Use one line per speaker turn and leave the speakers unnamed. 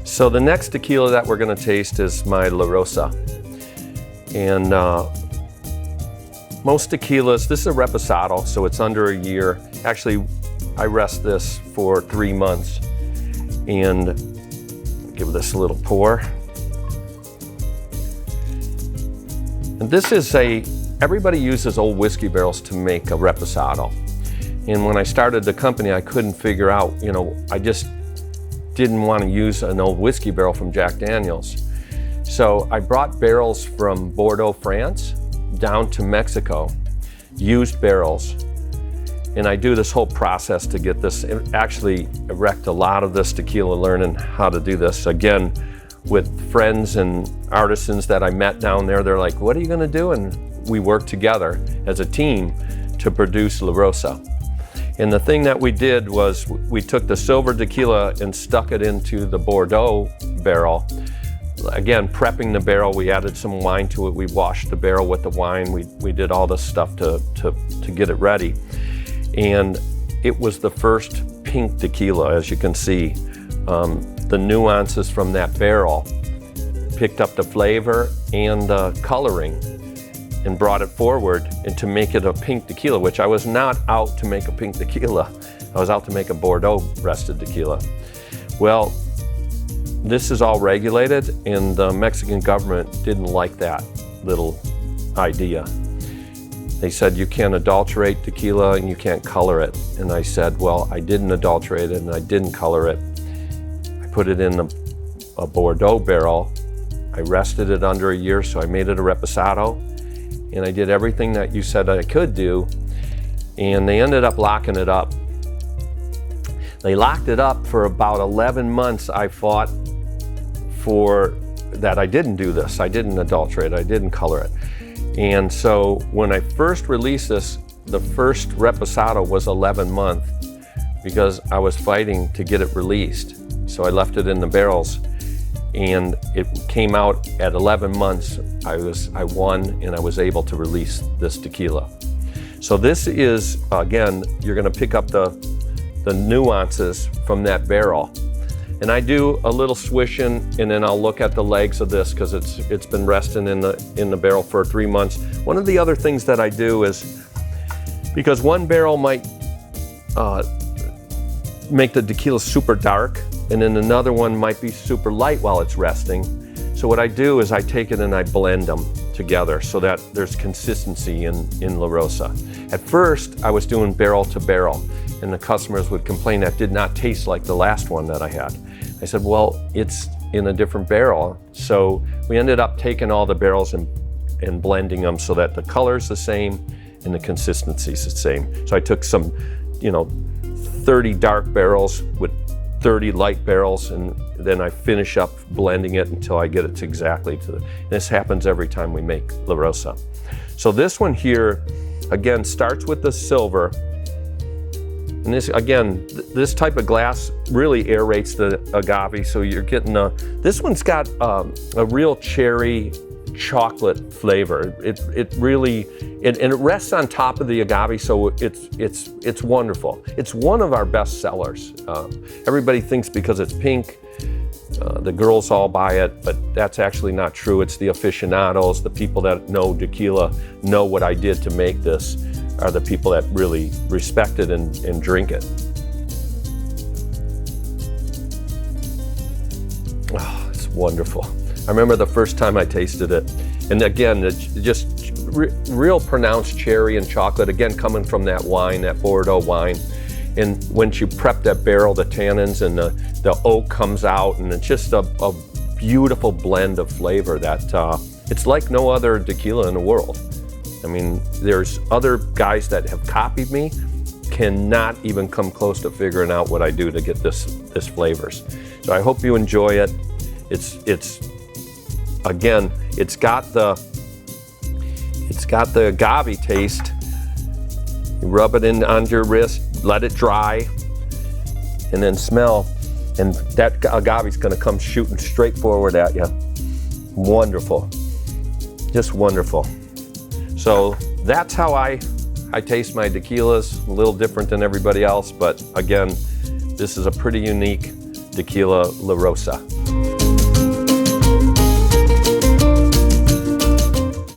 So the next tequila that we're going to taste is my La Rosa. And most tequilas, this is a reposado, so it's under a year. Actually, I rest this for 3 months. And give this a little pour. And this is everybody uses old whiskey barrels to make a reposado. And when I started the company, I couldn't figure out, I just didn't want to use an old whiskey barrel from Jack Daniel's. So I brought barrels from Bordeaux, France, down to Mexico, used barrels. And I do this whole process to get this. Actually, I wrecked a lot of this tequila learning how to do this. Again, with friends and artisans that I met down there, they're like, what are you going to do? And we worked together as a team to produce La Rosa. And the thing that we did was we took the silver tequila and stuck it into the Bordeaux barrel. Again, prepping the barrel, we added some wine to it. We washed the barrel with the wine. We did all this stuff to get it ready. And it was the first pink tequila, as you can see. The nuances from that barrel picked up the flavor and the coloring and brought it forward and to make it a pink tequila, which I was not out to make a pink tequila. I was out to make a Bordeaux rested tequila. Well, this is all regulated, and the Mexican government didn't like that little idea. They said you can't adulterate tequila and you can't color it. And I said, well, I didn't adulterate it and I didn't color it. I put it in a Bordeaux barrel. I rested it under a year, so I made it a reposado. And I did everything that you said I could do, and they ended up locking it up. They locked it up for about 11 months. I fought for that I didn't do this. I didn't adulterate, I didn't color it. And so when I first released this, the first reposado was 11 months because I was fighting to get it released. So I left it in the barrels. And it came out at 11 months. I won, and I was able to release this tequila. So this is, again, you're gonna pick up the nuances from that barrel. And I do a little swishing, and then I'll look at the legs of this because it's been resting in the barrel for 3 months. One of the other things that I do is, because one barrel might make the tequila super dark, and then another one might be super light while it's resting. So what I do is I take it and I blend them together so that there's consistency in La Rosa. At first, I was doing barrel to barrel, and the customers would complain that did not taste like the last one that I had. I said, well, it's in a different barrel. So we ended up taking all the barrels and blending them so that the color's the same and the consistency's the same. So I took some, 30 dark barrels with 30 light barrels, and then I finish up blending it until I get it to exactly to this happens every time we make La Rosa. So this one here, again, starts with the silver. And this, again, this type of glass really aerates the agave, so you're getting this one's got a real cherry chocolate flavor. It really, and it rests on top of the agave, so it's wonderful. It's one of our best sellers. Everybody thinks because it's pink, the girls all buy it, but that's actually not true. It's the aficionados, the people that know tequila, know what I did to make this, are the people that really respect it and drink it. Oh, it's wonderful. I remember the first time I tasted it, and again, it's just real pronounced cherry and chocolate, again coming from that wine, that Bordeaux wine. And once you prep that barrel, the tannins and the oak comes out, and it's just a beautiful blend of flavor that it's like no other tequila in the world. I mean, there's other guys that have copied me, cannot even come close to figuring out what I do to get this flavors. So I hope you enjoy it. It's again, it's got the agave taste. You rub it in on your wrist, let it dry, and then smell, and that agave's gonna come shooting straight forward at you. Wonderful, just wonderful. So that's how I taste my tequilas. A little different than everybody else, but again, this is a pretty unique tequila La Rosa.